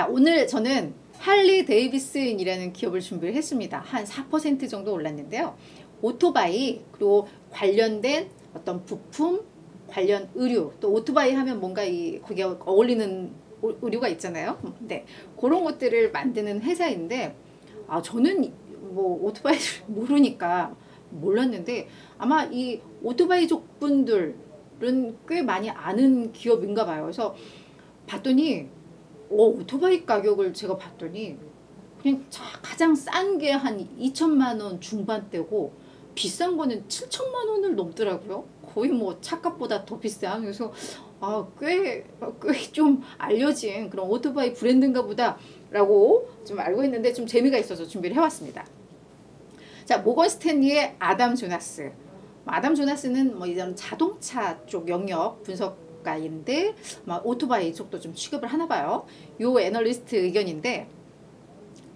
자, 오늘 저는 할리 데이비슨이라는 기업을 준비를 했습니다. 한 4% 정도 올랐는데요. 오토바이 그리고 관련된 어떤 부품, 관련 의류, 또 오토바이 하면 뭔가 거기에 어울리는 의류가 있잖아요. 네, 그런 것들을 만드는 회사인데, 저는 뭐 오토바이를 모르니까 몰랐는데 아마 이 오토바이족 분들은 꽤 많이 아는 기업인가 봐요. 그래서 봤더니 오토바이 가격을 제가 봤더니 그냥 가장 싼 게 한 2천만 원 중반대고 비싼 거는 7천만 원을 넘더라고요. 거의 뭐 차값보다 더 비싼. 그래서 꽤 좀 알려진 그런 오토바이 브랜드인가 보다 라고 좀 알고 있는데 좀 재미가 있어서 준비를 해왔습니다. 자, 모건 스탠리의 아담 조나스. 아담 조나스는 뭐 이런 자동차 쪽 영역 분석가인데 오토바이 쪽도 좀 취급을 하나 봐요. 요 애널리스트 의견인데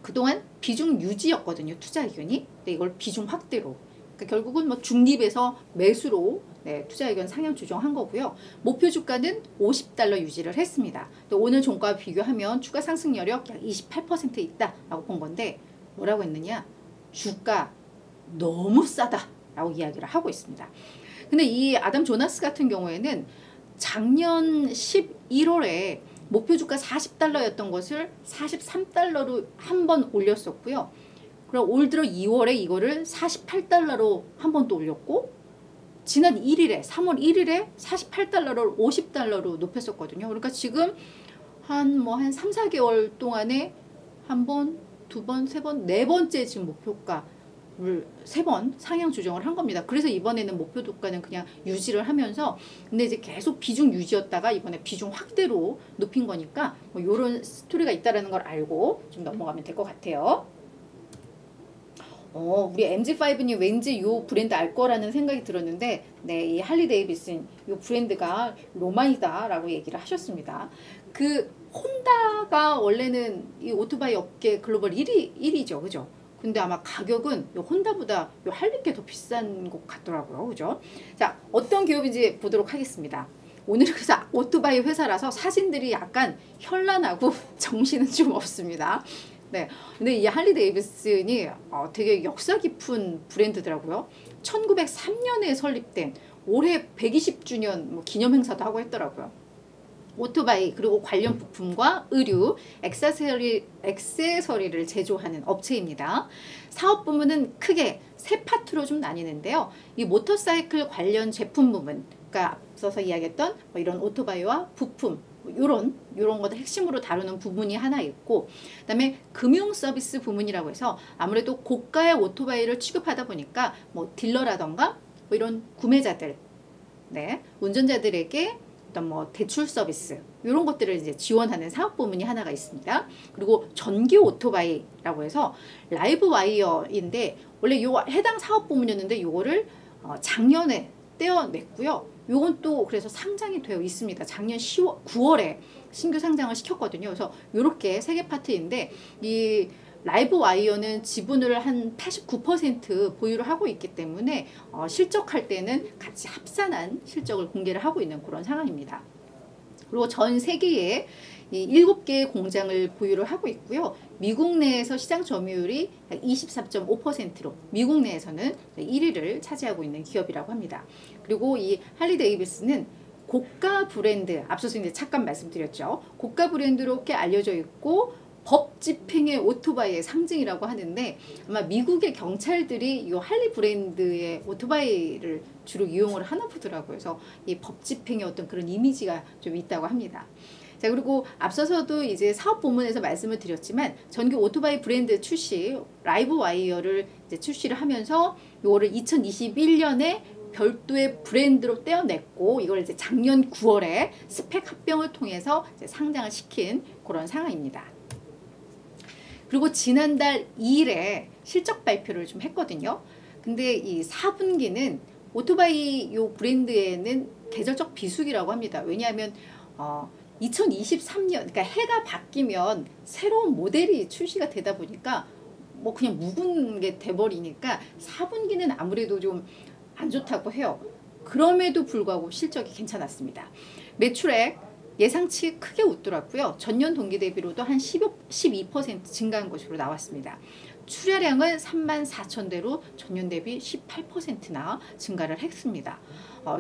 그동안 비중 유지였거든요. 투자 의견이. 근데 이걸 비중 확대로. 그러니까 결국은 뭐 중립에서 매수로 투자 의견 상향 조정한 거고요. 목표 주가는 $50 유지를 했습니다. 오늘 종가와 비교하면 추가 상승 여력 약 28% 있다라고 본 건데 뭐라고 했느냐? 주가 너무 싸다라고 이야기를 하고 있습니다. 근데 이 아담 조나스 같은 경우에는 작년 11월에 목표 주가 $40였던 것을 $43로 한 번 올렸었고요. 그럼 올 들어 2월에 이거를 $48로 한 번 또 올렸고, 지난 1일에 3월 1일에 $48를 $50로 높였었거든요. 그러니까 지금 한 3, 4개월 동안에 한 번, 두 번, 세 번, 네 번째 지금 목표가를 3번 상향 조정을 한 겁니다. 그래서 이번에는 목표 주가는 그냥 유지를 하면서, 근데 이제 계속 비중 유지였다가 이번에 비중 확대로 높인 거니까 뭐 이런 스토리가 있다라는 걸 알고 좀 넘어가면 될 것 같아요. 우리 MG5님 왠지 요 브랜드 알 거라는 생각이 들었는데, 네, 이 할리 데이비슨 요 브랜드가 로망이다 라고 얘기를 하셨습니다. 그 혼다가 원래는 이 오토바이 업계 글로벌 1위죠, 그죠? 근데 아마 가격은 요 혼다보다 요 할리께 더 비싼 것 같더라고요, 그죠? 자, 어떤 기업인지 보도록 하겠습니다. 오늘은 그래서 오토바이 회사라서 사진들이 약간 현란하고 정신은 좀 없습니다. 네, 근데 이 할리 데이비슨이 되게 역사 깊은 브랜드더라고요. 1903년에 설립된, 올해 120주년 기념 행사도 하고 했더라고요. 오토바이 그리고 관련 부품과 의류, 액세서리를 제조하는 업체입니다. 사업 부문은 크게 세 파트로 좀 나뉘는데요. 이 모터사이클 관련 제품 부분, 그러니까 앞서서 이야기했던 이런 오토바이와 부품, 요런 것들 핵심으로 다루는 부분이 하나 있고, 그다음에 금융 서비스 부문이라고 해서 아무래도 고가의 오토바이를 취급하다 보니까 딜러라던가 이런 구매자들, 운전자들에게 어떤 대출 서비스 이런 것들을 이제 지원하는 사업 부문이 하나가 있습니다. 그리고 전기 오토바이라고 해서 라이브 와이어인데 원래 요 해당 사업 부문이었는데 요거를 작년에 떼어냈고요. 요건 또 그래서 상장이 되어 있습니다. 작년 9월에 신규 상장을 시켰거든요. 그래서 요렇게 세 개 파트인데 이 라이브 와이어는 지분을 한 89% 보유를 하고 있기 때문에 실적할 때는 같이 합산한 실적을 공개를 하고 있는 그런 상황입니다. 그리고 전 세계에 이 7개의 공장을 보유를 하고 있고요. 미국 내에서 시장 점유율이 24.5%로 미국 내에서는 1위를 차지하고 있는 기업이라고 합니다. 그리고 이 할리 데이비슨은 고가 브랜드, 앞서서 이제 잠깐 말씀드렸죠. 고가 브랜드로 꽤 알려져 있고 법 집행의 오토바이의 상징이라고 하는데, 아마 미국의 경찰들이 이 할리 브랜드의 오토바이를 주로 이용을 하나 보더라고요. 그래서 이 법 집행의 어떤 그런 이미지가 좀 있다고 합니다. 자, 그리고 앞서서도 이제 사업 부문에서 말씀을 드렸지만 전기 오토바이 브랜드 출시, 라이브 와이어를 이제 출시를 하면서 요거를 2021년에 별도의 브랜드로 떼어냈고, 이걸 이제 작년 9월에 스펙 합병을 통해서 이제 상장을 시킨 그런 상황입니다. 그리고 지난달 2일에 실적 발표를 좀 했거든요. 근데 이 4분기는 오토바이 요 브랜드에는 계절적 비수기라고 합니다. 왜냐하면 2023년, 그러니까 해가 바뀌면 새로운 모델이 출시가 되다 보니까 그냥 묵은 게 돼버리니까 4분기는 아무래도 좀 안 좋다고 해요. 그럼에도 불구하고 실적이 괜찮았습니다. 매출액 예상치 크게 웃더라고요. 전년 동기 대비로도 한 12% 증가한 것으로 나왔습니다. 출하량은 34,000대로 전년 대비 18%나 증가를 했습니다.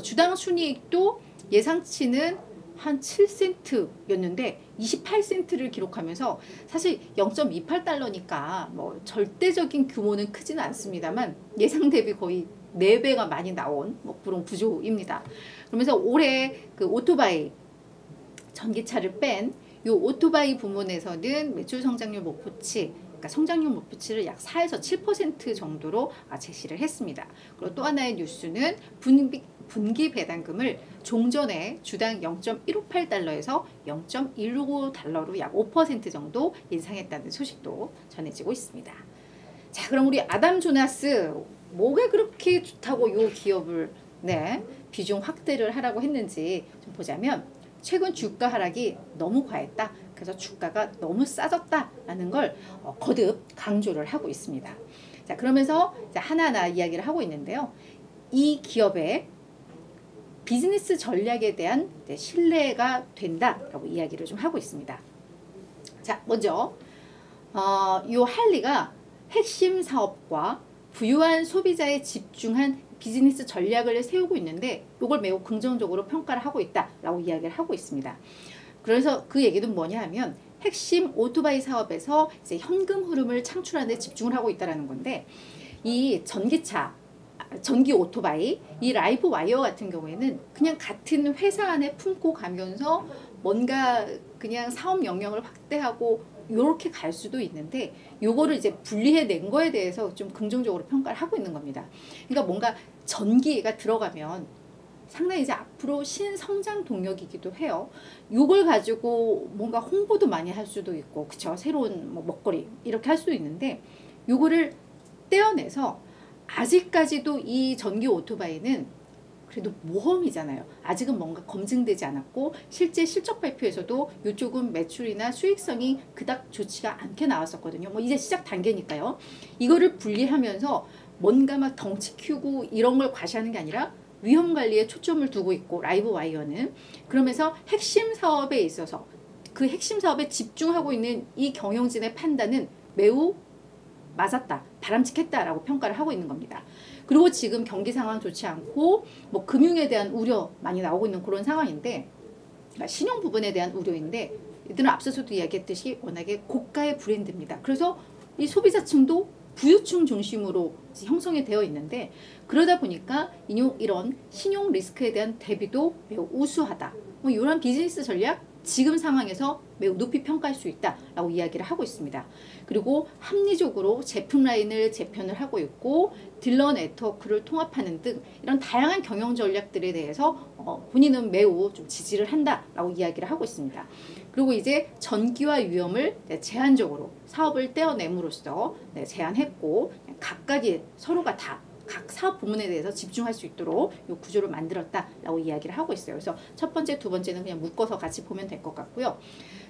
주당 순이익도 예상치는 한 7센트였는데 28센트를 기록하면서 사실 0.28달러니까 뭐 절대적인 규모는 크지는 않습니다만 예상 대비 거의 4배가 많이 나온 뭐 그런 구조입니다. 그러면서 올해 그 오토바이 전기차를 뺀 이 오토바이 부문에서는 매출 성장률 목표치, 그러니까 성장률 목표치를 약 4에서 7% 정도로 제시를 했습니다. 그리고 또 하나의 뉴스는 분기 배당금을 종전에 주당 0.158달러에서 0.165달러로 약 5% 정도 인상했다는 소식도 전해지고 있습니다. 자, 그럼 우리 아담 조나스 뭐가 그렇게 좋다고 이 기업을 비중 확대를 하라고 했는지 좀 보자면 최근 주가 하락이 너무 과했다. 그래서 주가가 너무 싸졌다라는 걸 거듭 강조를 하고 있습니다. 자, 그러면서 이제 하나하나 이야기를 하고 있는데요. 이 기업의 비즈니스 전략에 대한 신뢰가 된다라고 이야기를 좀 하고 있습니다. 자, 먼저 이 할리가 핵심 사업과 부유한 소비자에 집중한 비즈니스 전략을 세우고 있는데 이걸 매우 긍정적으로 평가를 하고 있다라고 이야기를 하고 있습니다. 그래서 그 얘기는 뭐냐 하면 핵심 오토바이 사업에서 이제 현금 흐름을 창출하는 데 집중을 하고 있다는 건데 이 전기 오토바이, 이 라이브 와이어 같은 경우에는 그냥 같은 회사 안에 품고 가면서 뭔가 그냥 사업 영역을 확대하고 이렇게 갈 수도 있는데 요거를 이제 분리해낸 거에 대해서 좀 긍정적으로 평가를 하고 있는 겁니다. 그러니까 뭔가 전기가 들어가면 상당히 이제 앞으로 신성장 동력이기도 해요. 요걸 가지고 뭔가 홍보도 많이 할 수도 있고, 그쵸? 새로운 뭐 먹거리 이렇게 할 수도 있는데 요거를 떼어내서 아직까지도 이 전기 오토바이는 그래도 모험이잖아요. 아직은 뭔가 검증되지 않았고 실제 실적 발표에서도 이쪽은 매출이나 수익성이 그닥 좋지가 않게 나왔었거든요. 뭐 이제 시작 단계니까요. 이거를 분리하면서 뭔가 막 덩치 키우고 이런 걸 과시하는 게 아니라 위험 관리에 초점을 두고 있고 라이브 와이어는 그러면서 핵심 사업에 있어서 그 핵심 사업에 집중하고 있는 이 경영진의 판단은 매우 맞았다, 바람직했다라고 평가를 하고 있는 겁니다. 그리고 지금 경기 상황 좋지 않고 뭐 금융에 대한 우려 많이 나오고 있는 그런 상황인데, 그러니까 신용 부분에 대한 우려인데 이들은 앞서서도 이야기했듯이 워낙에 고가의 브랜드입니다. 그래서 이 소비자층도 부유층 중심으로 형성이 되어 있는데 그러다 보니까 이런 신용 리스크에 대한 대비도 매우 우수하다. 뭐 이런 비즈니스 전략 지금 상황에서 매우 높이 평가할 수 있다라고 이야기를 하고 있습니다. 그리고 합리적으로 제품 라인을 재편을 하고 있고 딜러 네트워크를 통합하는 등 이런 다양한 경영 전략들에 대해서 본인은 매우 좀 지지를 한다라고 이야기를 하고 있습니다. 그리고 이제 전기와 위험을 제한적으로 사업을 떼어냄으로써 제한했고 각각이 서로가 다 각 사업 부문에 대해서 집중할 수 있도록 이 구조를 만들었다라고 이야기를 하고 있어요. 그래서 첫 번째, 두 번째는 그냥 묶어서 같이 보면 될 것 같고요.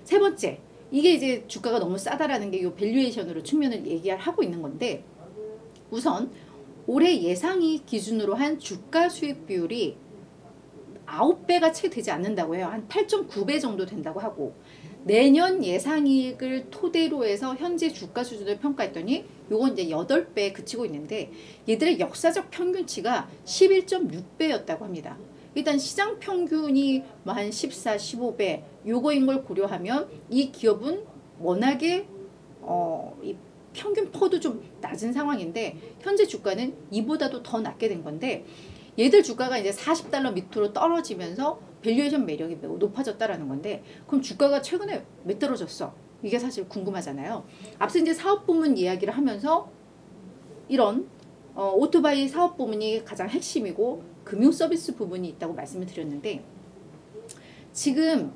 세 번째, 이게 이제 주가가 너무 싸다라는 게 이 밸류에이션으로 측면을 얘기를 하고 있는 건데 우선 올해 예상이 기준으로 한 주가 수익 비율이 9배가 채 되지 않는다고 해요. 한 8.9배 정도 된다고 하고 내년 예상이익을 토대로 해서 현재 주가 수준을 평가했더니 요건 이제 8배에 그치고 있는데 얘들의 역사적 평균치가 11.6배였다고 합니다. 일단 시장 평균이 한 14, 15배 요거인 걸 고려하면 이 기업은 워낙에 이 평균 퍼도 좀 낮은 상황인데 현재 주가는 이보다도 더 낮게 된 건데 얘들 주가가 이제 40달러 밑으로 떨어지면서 밸류에이션 매력이 매우 높아졌다라는 건데 그럼 주가가 최근에 왜 떨어졌어? 이게 사실 궁금하잖아요. 앞서 이제 사업 부문 이야기를 하면서 이런 오토바이 사업 부문이 가장 핵심이고 금융 서비스 부분이 있다고 말씀을 드렸는데 지금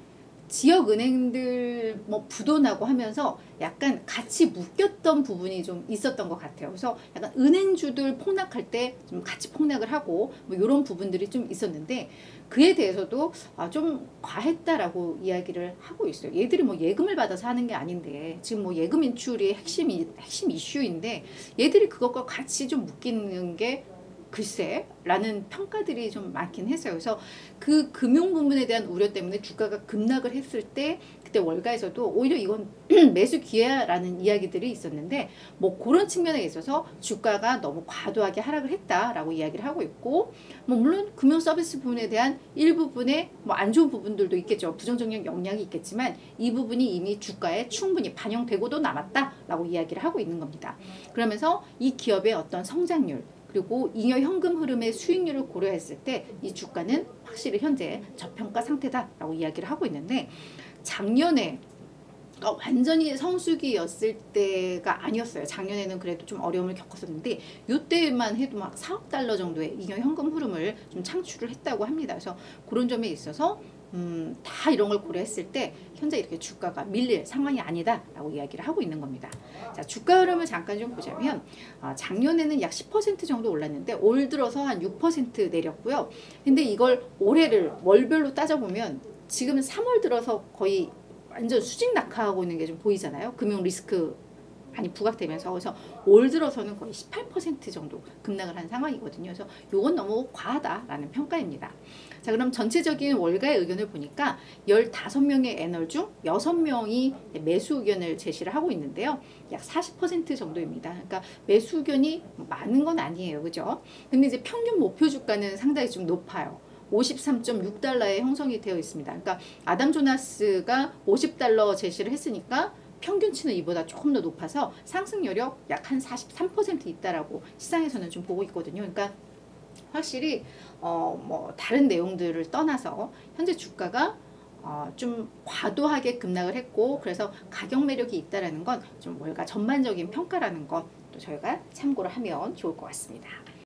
지역 은행들 뭐 부도나고 하면서 약간 같이 묶였던 부분이 좀 있었던 것 같아요. 그래서 약간 은행주들 폭락할 때 좀 같이 폭락을 하고 뭐 이런 부분들이 좀 있었는데 그에 대해서도 좀 과했다라고 이야기를 하고 있어요. 얘들이 뭐 예금을 받아서 하는 게 아닌데 지금 뭐 예금 인출이 핵심 이슈인데 얘들이 그것과 같이 좀 묶이는 게 글쎄 라는 평가들이 좀 많긴 했어요. 그래서 그 금융 부분에 대한 우려 때문에 주가가 급락을 했을 때 그때 월가에서도 오히려 이건 매수 기회라는 이야기들이 있었는데 뭐 그런 측면에 있어서 주가가 너무 과도하게 하락을 했다라고 이야기를 하고 있고, 뭐 물론 금융 서비스 부분에 대한 일부분의 뭐 안 좋은 부분들도 있겠죠. 부정적인 영향이 있겠지만 이 부분이 이미 주가에 충분히 반영되고도 남았다라고 이야기를 하고 있는 겁니다. 그러면서 이 기업의 어떤 성장률 그리고 잉여 현금 흐름의 수익률을 고려했을 때 이 주가는 확실히 현재 저평가 상태다라고 이야기를 하고 있는데, 작년에 완전히 성수기였을 때가 아니었어요. 작년에는 그래도 좀 어려움을 겪었었는데 이때만 해도 막 4억 달러 정도의 잉여 현금 흐름을 좀 창출을 했다고 합니다. 그래서 그런 점에 있어서 다 이런 걸 고려했을 때 현재 이렇게 주가가 밀릴 상황이 아니다라고 이야기를 하고 있는 겁니다. 자, 주가 흐름을 잠깐 좀 보자면 작년에는 약 10% 정도 올랐는데 올 들어서 한 6% 내렸고요. 근데 이걸 올해를 월별로 따져보면 지금은 3월 들어서 거의 완전 수직 낙하하고 있는 게 좀 보이잖아요. 금융 리스크 많이 부각되면서. 그래서 올 들어서는 거의 18% 정도 급락을 한 상황이거든요. 그래서 이건 너무 과하다라는 평가입니다. 자, 그럼 전체적인 월가의 의견을 보니까 15명의 애널 중 6명이 매수 의견을 제시를 하고 있는데요. 약 40% 정도입니다. 그러니까 매수 의견이 많은 건 아니에요. 그죠? 근데 이제 평균 목표 주가는 상당히 좀 높아요. 53.6달러에 형성이 되어 있습니다. 그러니까 아담 조나스가 50달러 제시를 했으니까 평균치는 이보다 조금 더 높아서 상승 여력 약 한 43% 있다라고 시장에서는 좀 보고 있거든요. 그러니까 확실히 뭐 다른 내용들을 떠나서 현재 주가가 좀 과도하게 급락을 했고, 그래서 가격 매력이 있다라는 건 좀 월가 전반적인 평가라는 건 또 저희가 참고를 하면 좋을 것 같습니다.